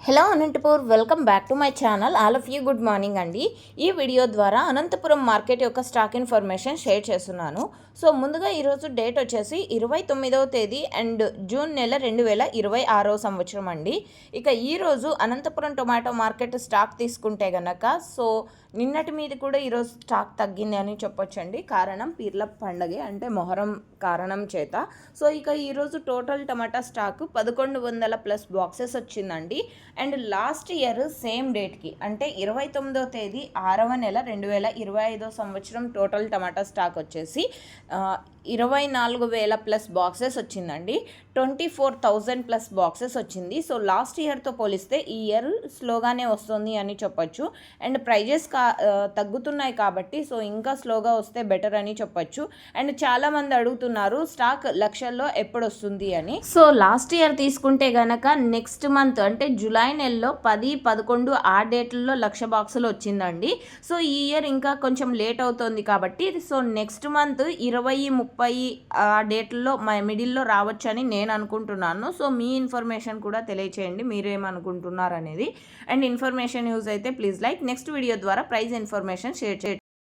Hello Anantapur, welcome back to my channel. All of you good morning అండి. ఈ video ద్వారా Anantapuram market యొక్క stock information share చేస్తున్నాను. So ముందుగా ఈరోజు డేట్ వచ్చేసి 29వ తేదీ అండ్ జూన్ నెల 2026 సంవత్సరం అండి. ఇక ఈరోజు అనంతపురం టొమాటో మార్కెట్ స్టాక్ తీసుకుంటే గనక సో నిన్నటి మీద కూడా ఈరోజు స్టాక్ తగ్గింది అని చెప్పొచ్చండి. కారణం పీర్ల పండగే అంటే మొహరం కారణం చేత. సో ఇక ఈరోజు టోటల్ టమాటా స్టాక్ 1100+ బాక్సెస్ వచ్చిందండి. అండ్ లాస్ట్ ఇయర్ సేమ్ డేట్కి అంటే 29వ తేదీ 6వ నెల 2025 సంవత్సరం టోటల్ టమాటా స్టాక్ వచ్చేసి 24,000+ బాక్సెస్ వచ్చిందండి. 24,000+ బాక్సెస్ వచ్చింది. సో లాస్ట్ ఇయర్తో పోలిస్తే ఈ ఇయర్ స్లోగానే వస్తుంది అని చెప్పొచ్చు. అండ్ ప్రైజెస్ తగ్గుతున్నాయి కాబట్టి సో ఇంకా స్లోగా వస్తే బెటర్ అని చెప్పొచ్చు. అండ్ చాలామంది అడుగుతున్నారు స్టాక్ లక్షల్లో ఎప్పుడు వస్తుంది అని. సో లాస్ట్ ఇయర్ తీసుకుంటే గనక నెక్స్ట్ మంత్ అంటే జూలై నెలలో 10, 11 ఆ డేట్లలో 1,00,000 బాక్సులు వచ్చిందండి. సో ఈ ఇయర్ ఇంకా కొంచెం లేట్ అవుతుంది కాబట్టి సో నెక్స్ట్ మంత్ 20, 30 ఆ డేట్లలో మిడిల్లో రావచ్చు అని నేను అనుకుంటున్నాను. సో మీ ఇన్ఫర్మేషన్ కూడా తెలియచేయండి, మీరేమనుకుంటున్నారు అనేది. అండ్ ఇన్ఫర్మేషన్ యూజ్ అయితే ప్లీజ్ లైక్. నెక్స్ట్ వీడియో ద్వారా ప్రైస్ ఇన్ఫర్మేషన్ షేర్ చేయండి.